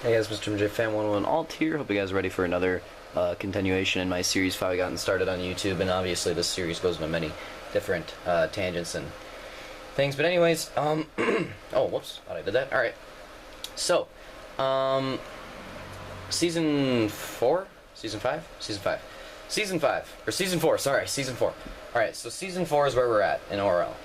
Hey guys, Mr. MJ Fan 101 Alt here. Hope you guys are ready for another continuation in my series how I gotten started on YouTube, and obviously this series goes into many different tangents and things. But anyways, oh whoops, thought I did that. All right, so season 4, season 5, season 5 or season 4. Sorry, season 4. All right, so season 4 is where we're at in ORL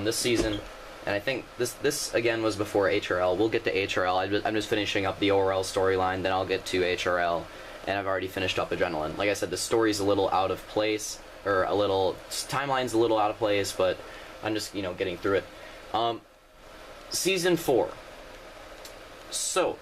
this season. And I think this again was before HRL. We'll get to HRL. I'm just finishing up the ORL storyline, then I'll get to HRL, and I've already finished up Adrenaline. Like I said, the story's a little out of place, or timeline's a little out of place, but I'm just, getting through it. Season 4. So,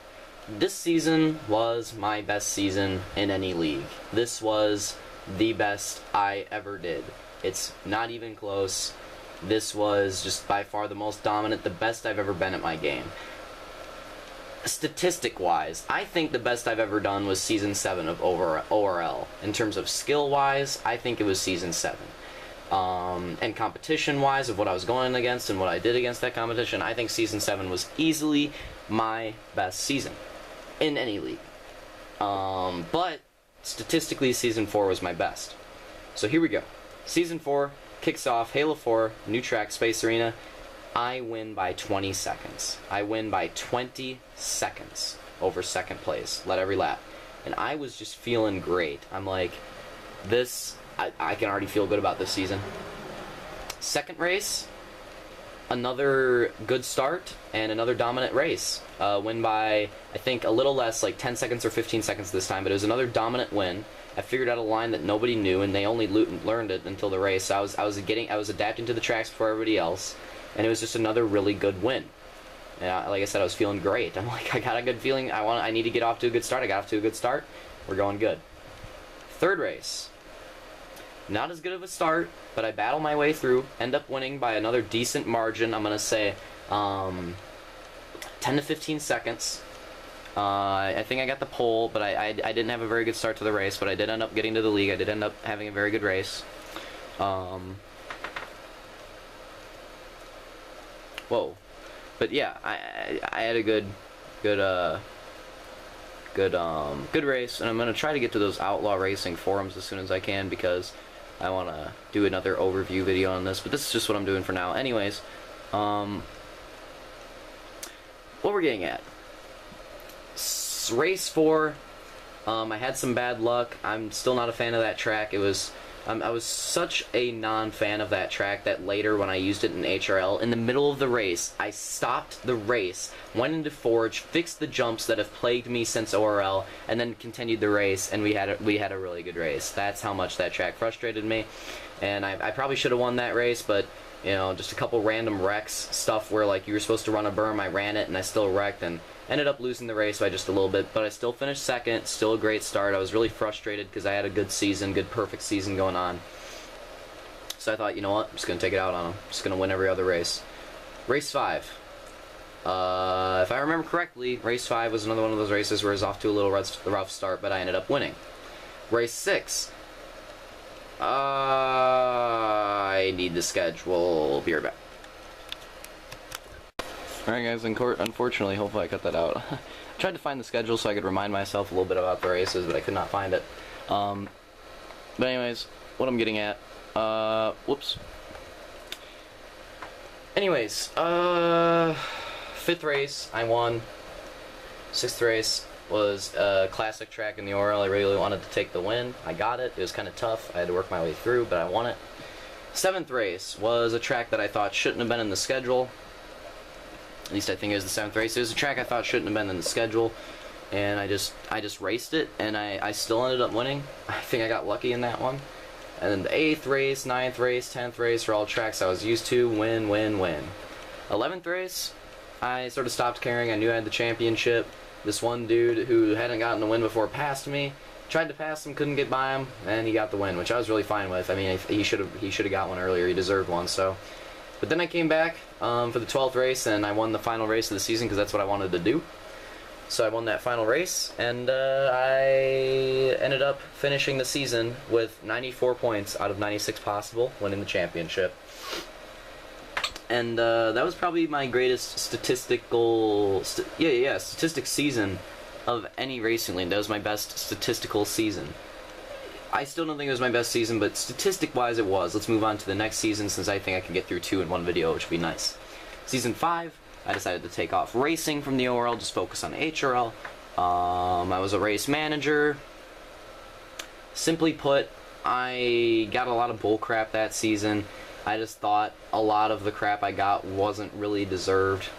this season was my best season in any league. This was the best I ever did. It's not even close. This was just by far the most dominant, the best I've ever been at my game. Statistic-wise, I think the best I've ever done was Season 7 of ORL. In terms of skill-wise, I think it was Season 7. And competition-wise, of what I was going against and what I did against that competition, I think Season 7 was easily my best season in any league. But statistically, Season 4 was my best. So here we go. Season 4 kicks off, Halo 4, new track, Space Arena. I win by 20 seconds. I win by 20 seconds over second place, led every lap. And I was just feeling great. I'm like, I can already feel good about this season. Second race, another good start and another dominant race. Win by, I think, a little less, like 10 seconds or 15 seconds this time, but it was another dominant win. I figured out a line that nobody knew, and they only learned it until the race. So I was adapting to the tracks before everybody else, and it was just another really good win. And like I said, I was feeling great. I'm like, I got a good feeling. I need to get off to a good start. I got off to a good start. We're going good. Third race, not as good of a start, but I battle my way through. End up winning by another decent margin. I'm gonna say 10 to 15 seconds. I think I got the pole, but I didn't have a very good start to the race, but I did end up getting to the league. I did end up having a very good race. Whoa. But yeah, I had a good race, and I'm going to try to get to those Outlaw Racing forums as soon as I can, because I want to do another overview video on this, but this is just what I'm doing for now. Anyways, what we're getting at. Race 4, I had some bad luck. I'm still not a fan of that track. I was such a non-fan of that track that later, when I used it in HRL, in the middle of the race, I stopped the race, went into Forge, fixed the jumps that have plagued me since ORL, and then continued the race, and we had a really good race. That's how much that track frustrated me, and I probably should have won that race, but just a couple random wrecks, stuff where like you were supposed to run a berm, I ran it, and I still wrecked, and ended up losing the race by just a little bit, but I still finished second. Still a great start. I was really frustrated because I had a good season, good perfect season going on. So I thought, you know what, I'm just going to take it out on them. I'm just going to win every other race. Race 5. If I remember correctly, race 5 was another one of those races where I was off to a little rough start, but I ended up winning. Race 6. I need the schedule. Be right back. Alright guys, unfortunately, hopefully I cut that out. I tried to find the schedule so I could remind myself a little bit about the races, but I could not find it. But anyways, what I'm getting at, whoops. Anyways, 5th race, I won. 6th race was a classic track in the ORL. I really wanted to take the win. I got it. It was kind of tough. I had to work my way through, but I won it. 7th race was a track that I thought shouldn't have been in the schedule. At least I think it was the 7th race. It was a track I thought shouldn't have been in the schedule, and I just raced it, and I still ended up winning. I think I got lucky in that one. And then the 8th race, 9th race, 10th race were all tracks I was used to. Win, win, win. 11th race, I sort of stopped caring. I knew I had the championship. This one dude who hadn't gotten the win before passed me. Tried to pass him, couldn't get by him, and he got the win, which I was really fine with. I mean, he should have got one earlier. He deserved one, so. But then I came back for the 12th race, and I won the final race of the season because that's what I wanted to do. So I won that final race, and I ended up finishing the season with 94 points out of 96 possible, winning the championship. And that was probably my greatest statistics season of any racing league. That was my best statistical season. I still don't think it was my best season, but statistic-wise it was. Let's move on to the next season, since I think I can get through 2 in one video, which would be nice. Season 5, I decided to take off racing from the ORL, just focus on HRL. I was a race manager. Simply put, I got a lot of bullcrap that season. I just thought a lot of the crap I got wasn't really deserved.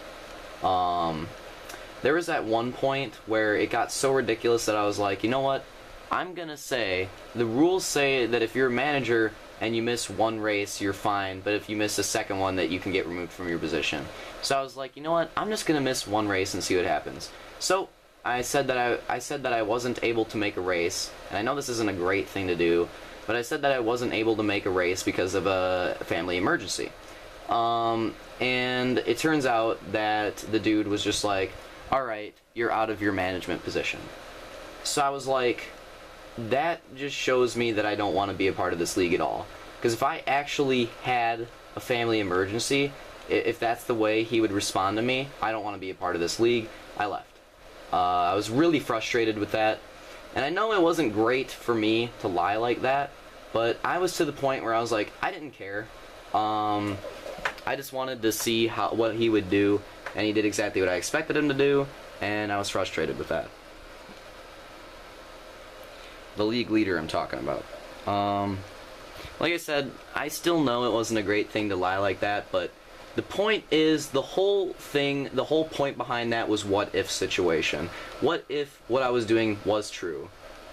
There was that one point where it got so ridiculous that I was like, you know what? I'm gonna say, the rules say that if you're a manager and you miss one race, you're fine, but if you miss a second one, that you can get removed from your position. So I was like, you know what? I'm just gonna miss one race and see what happens. So I said that I wasn't able to make a race, and I know this isn't a great thing to do, but I said that I wasn't able to make a race because of a family emergency. And it turns out that the dude was just like, alright, you're out of your management position. So I was like, that just shows me that I don't want to be a part of this league at all. Because if I actually had a family emergency, if that's the way he would respond to me, I don't want to be a part of this league. I left. I was really frustrated with that. And I know it wasn't great for me to lie like that, but I was to the point where I was like, I didn't care. I just wanted to see what he would do, and he did exactly what I expected him to do, and I was frustrated with that. The league leader I'm talking about. Like I said, I still know it wasn't a great thing to lie like that, but the point is, the whole point behind that was what if situation. What if what I was doing was true?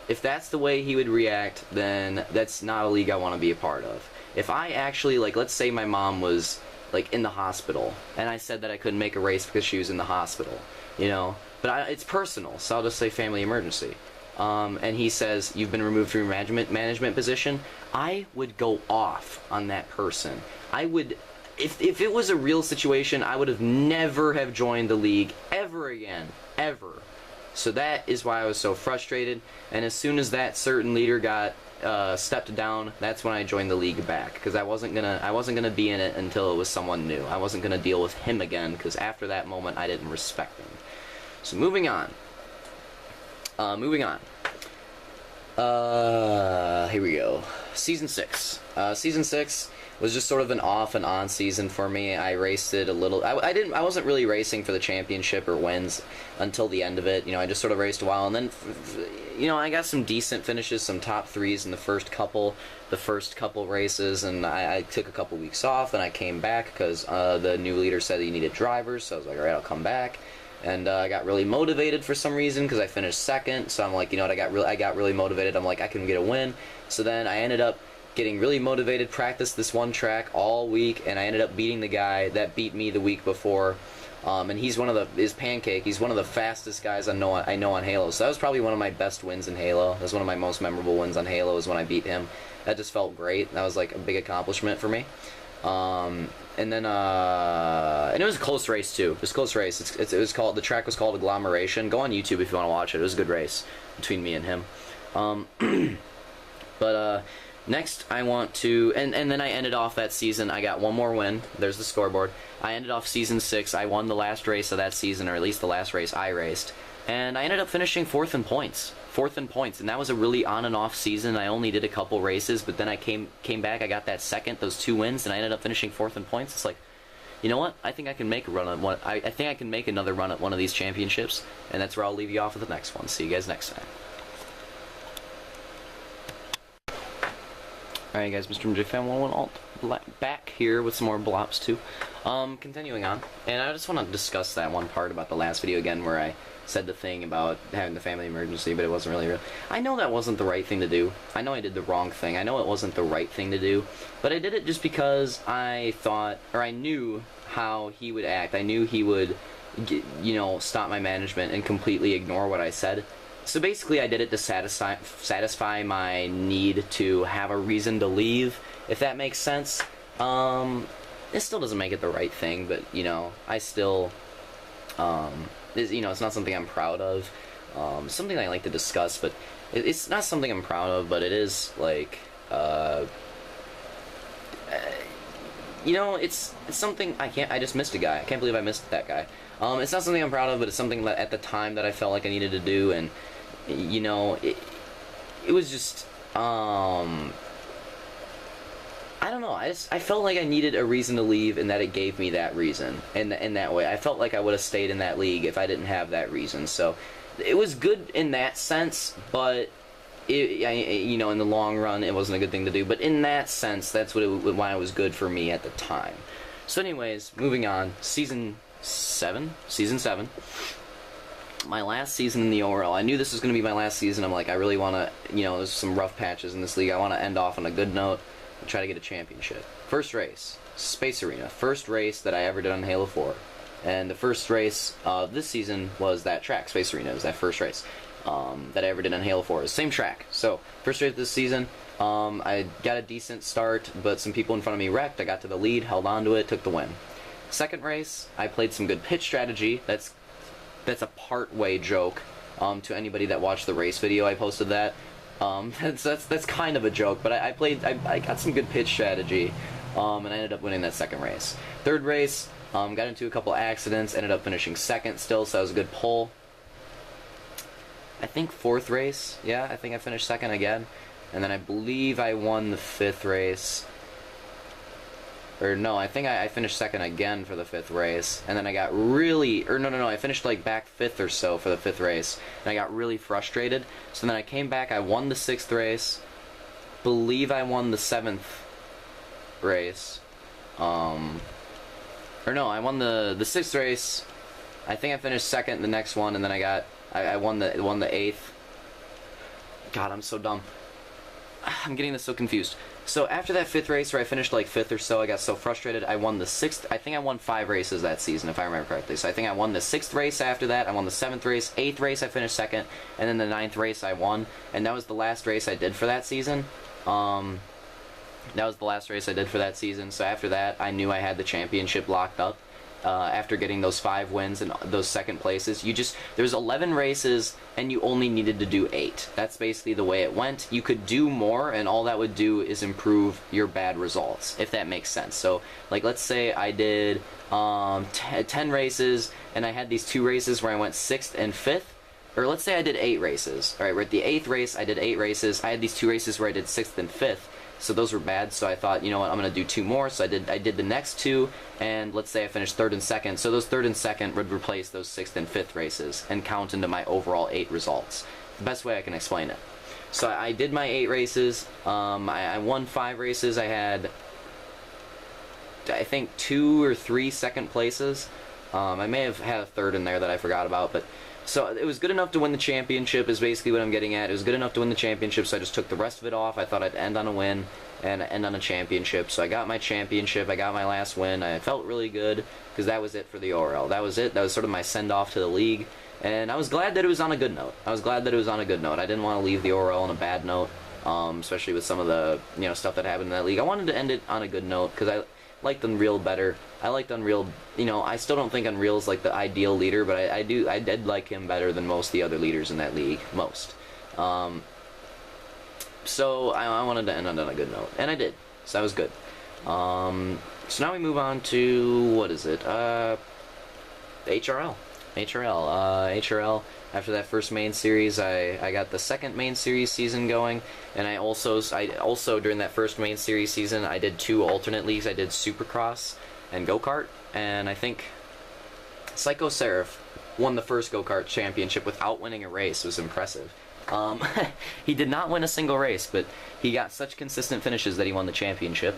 If that's the way he would react, then that's not a league I want to be a part of. If I actually, like, let's say my mom was, like, in the hospital, and I said that I couldn't make a race because she was in the hospital, you know? But it's personal, so I'll just say family emergency. And he says, you've been removed from your management position, I would go off on that person. I would, if it was a real situation, I would have never have joined the league ever again, ever. So that is why I was so frustrated, and as soon as that certain leader got stepped down, that's when I joined the league back, because I wasn't gonna be in it until it was someone new. I wasn't gonna deal with him again, because after that moment I didn't respect him. So moving on. Here we go. Season 6. Season 6 was just sort of an off and on season for me. I raced it a little. I wasn't really racing for the championship or wins until the end of it. You know, I just sort of raced a while, and then, you know, I got some decent finishes, some top 3s in the first couple races, and I took a couple weeks off, and I came back because the new leader said he needed drivers, so I was like, alright, I'll come back. And I got really motivated for some reason because I finished second, so I'm like, you know what, I got really motivated. I'm like, I can get a win. So then I ended up getting really motivated, practiced this one track all week, and I ended up beating the guy that beat me the week before. And he's Pancake. He's one of the fastest guys I know on Halo. So that was probably one of my best wins in Halo. That was one of my most memorable wins on Halo, is when I beat him. That just felt great. That was like a big accomplishment for me. And then and it was a close race too. It was a close race. The track was called Agglomeration. Go on YouTube if you want to watch it. It was a good race between me and him. But next I want to, and then I ended off that season. I got one more win. There's the scoreboard. I ended off season 6. I won the last race of that season, or at least the last race I raced. And I ended up finishing 4th in points. 4th in points, and that was a really on and off season. I only did a couple races, but then I came back. I got that second, those 2 wins, and I ended up finishing 4th in points. It's like, you know what? I think I can make a run at one. I think I can make another run at one of these championships, and that's where I'll leave you off with the next one. See you guys next time. Alright guys, Mr. MJ Fan 101 Alt back here with some more Blops 2. Continuing on, and I just want to discuss that one part about the last video again where I said the thing about having the family emergency, but it wasn't really real. I know that wasn't the right thing to do. I know I did the wrong thing. I know it wasn't the right thing to do, but I did it just because I thought, or I knew how he would act. I knew he would, you know, stop my management and completely ignore what I said. So basically I did it to satisfy my need to have a reason to leave, if that makes sense. It still doesn't make it the right thing, but, you know, I still, you know, it's not something I'm proud of. Something I like to discuss, but it's not something I'm proud of, but it is, like, you know, it's something I just missed a guy. I can't believe I missed that guy. It's not something I'm proud of, but it's something that at the time that I felt like I needed to do, and you know, it was just I don't know. I felt like I needed a reason to leave, and that it gave me that reason. And in that way, I felt like I would have stayed in that league if I didn't have that reason. So it was good in that sense, but you know, in the long run, it wasn't a good thing to do. But in that sense, that's why it was good for me at the time. So, anyways, moving on. Season 7. My last season in the ORL. I knew this was going to be my last season. I'm like, I really want to, you know, there's some rough patches in this league. I want to end off on a good note and try to get a championship. First race, Space Arena. First race that I ever did on Halo 4. And the first race of this season was that track, Space Arena. It was that first race that I ever did on Halo 4. It was the same track. So, first race this season, I got a decent start, but some people in front of me wrecked. I got to the lead, held on to it, took the win. Second race, I played some good pitch strategy. That's a part-way joke to anybody that watched the race video. I posted that. That's kind of a joke, but I got some good pitch strategy, and I ended up winning that second race. Third race, got into a couple accidents, ended up finishing second still, so that was a good pull. I think fourth race, yeah, I think I finished second again, and then I believe I won the fifth race. Or no, I think I finished second again for the fifth race, and then I got really, or no, I finished like back fifth or so for the fifth race, and I got really frustrated. So then I came back, I won the sixth race, believe I won the seventh race, or no, I won the sixth race. I think I finished second the next one, and then I won the eighth. God, I'm so dumb. I'm getting this so confused. So after that fifth race where I finished like fifth or so, I got so frustrated, I won the sixth. I think I won 5 races that season, if I remember correctly. So I think I won the sixth race after that, I won the seventh race, eighth race I finished second, and then the ninth race I won. And that was the last race I did for that season. That was the last race I did for that season. So after that, I knew I had the championship locked up. After getting those 5 wins and those second places, there's 11 races and you only needed to do 8. That's basically the way it went. You could do more, and all that would do is improve your bad results, if that makes sense. So like, let's say I did 10 races and I had these 2 races where I went 6th and 5th, or let's say I did 8 races. Alright, we're at the 8th race, I did 8 races. I had these 2 races where I did 6th and 5th. So those were bad, so I thought, you know what, I'm going to do 2 more. So I did the next 2, and let's say I finished 3rd and 2nd. So those 3rd and 2nd would replace those 6th and 5th races and count into my overall 8 results. The best way I can explain it. So I did my 8 races. I won 5 races. I had, I think, 2 or 3 second places. I may have had a 3rd in there that I forgot about, but so it was good enough to win the championship is basically what I'm getting at. It was good enough to win the championship, so I just took the rest of it off. I thought I'd end on a win and end on a championship. So I got my championship. I got my last win. I felt really good because that was it for the ORL. That was it. That was sort of my send-off to the league. And I was glad that it was on a good note. I didn't want to leave the ORL on a bad note, especially with some of the stuff that happened in that league. I wanted to end it on a good note because I liked Unreal better. I liked Unreal, I still don't think Unreal's like the ideal leader, but I did like him better than most of the other leaders in that league, most. So I wanted to end on a good note, and I did, so that was good. So now we move on to, what is it, HRL. HRL, after that first main series, I got the second main series season going, and I also during that first main series season, I did 2 alternate leagues. I did Supercross and Go-Kart, and I think Psycho Seraph won the first Go-Kart championship without winning a race. It was impressive. He did not win a single race, but he got such consistent finishes that he won the championship.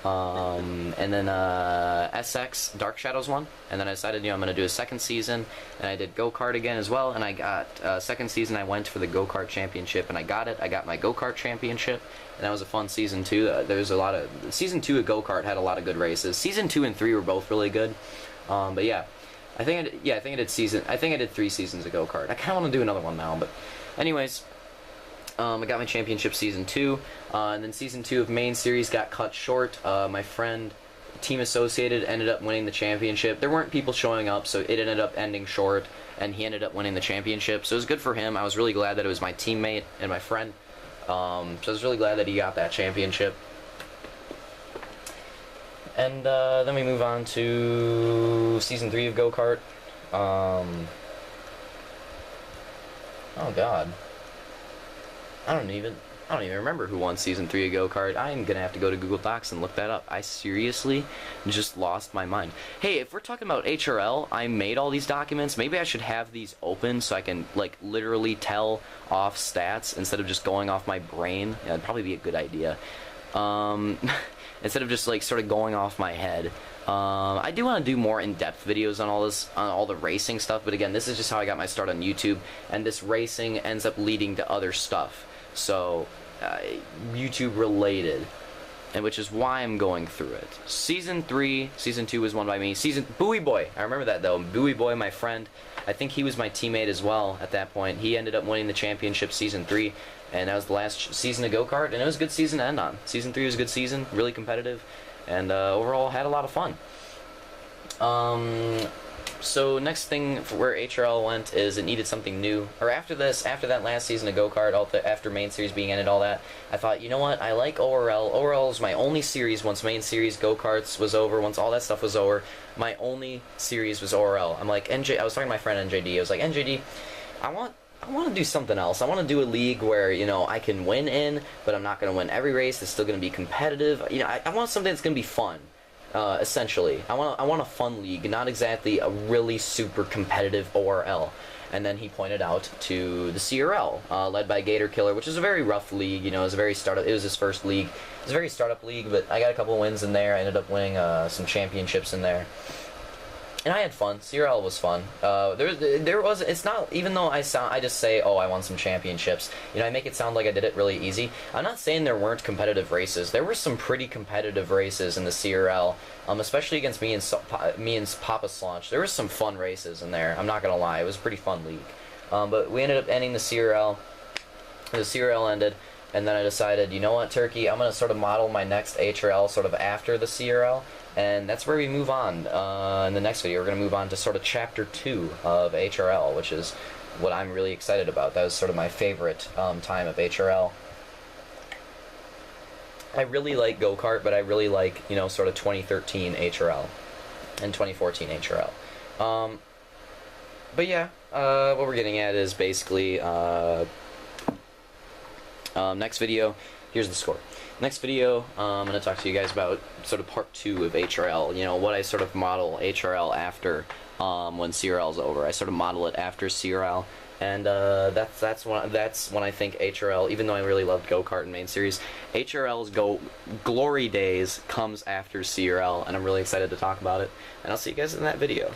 And then SX Dark Shadows won, and then I decided I'm going to do a second season, and I did Go-Kart again as well, and I got second season I went for the Go-Kart championship, and I got it. I got my Go-Kart championship, and that was a fun season too. There's a lot of season 2 of Go-Kart had a lot of good races. Season 2 and 3 were both really good, but yeah, I think I did 3 seasons of Go-Kart. I kind of want to do another one now, but anyways. I got my championship season 2, and then season 2 of main series got cut short. My friend, Team Associated, ended up winning the championship. There weren't people showing up, so it ended up ending short, and he ended up winning the championship. So it was good for him. I was really glad that it was my teammate and my friend. So I was really glad that he got that championship. And then we move on to season 3 of Go-Kart. Oh God. I don't even remember who won Season 3 of Go-Kart. I'm gonna have to go to Google Docs and look that up. I seriously just lost my mind. Hey, if we're talking about HRL, I made all these documents. Maybe I should have these open so I can, like, literally tell off stats instead of just going off my brain. Yeah, that'd probably be a good idea. Instead of just, like, sort of going off my head. I do want to do more in-depth videos on all this, on all the racing stuff, but again, this is just how I got my start on YouTube, and this racing ends up leading to other stuff. So, YouTube related, and which is why I'm going through it. Season 3, Season 2 was won by me. Bowie Boy, I remember that though. Bowie Boy, my friend, I think he was my teammate as well at that point. He ended up winning the championship Season 3, and that was the last season of Go-Kart, and it was a good season to end on. Season 3 was a good season, really competitive, and overall had a lot of fun. So next thing for where HRL went is it needed something new. Or after that last season of Go-Kart, after main series being ended, all that, I thought, you know what, I like ORL. ORL was my only series once main series Go-Karts was over, once all that stuff was over. My only series was ORL. I'm like, I was talking to my friend NJD, I was like, NJD, I want to do something else. I want to do a league where, you know, I can win in, but I'm not going to win every race. It's still going to be competitive. You know, I want something that's going to be fun. Essentially, I want a fun league, not exactly a really super competitive ORL. And then he pointed out to the CRL, led by Gator Killer, which is a very rough league. You know, it was his first league. It was a very startup league, but I got a couple wins in there. I ended up winning some championships in there. And I had fun. CRL was fun. It's not, even though I just say, oh, I won some championships, you know, I make it sound like I did it really easy. I'm not saying there weren't competitive races. There were some pretty competitive races in the CRL, especially against me and Papa Slaunch. There were some fun races in there, I'm not gonna lie. It was a pretty fun league. But we ended up ending the CRL. The CRL ended, and then I decided, you know what, Turkey, I'm gonna sort of model my next HRL sort of after the CRL. And that's where we move on. In the next video, we're going to move on to sort of Chapter 2 of HRL, which is what I'm really excited about. That was sort of my favorite time of HRL. I really like Go-Kart, but I really like, you know, sort of 2013 HRL and 2014 HRL. But yeah, what we're getting at is basically, next video, here's the score. Next video, I'm going to talk to you guys about sort of part 2 of HRL, you know, what I sort of model HRL after when CRL is over. I sort of model it after CRL, and that's when I think HRL, even though I really loved Go-Kart and main series, HRL's glory days comes after CRL, and I'm really excited to talk about it, and I'll see you guys in that video.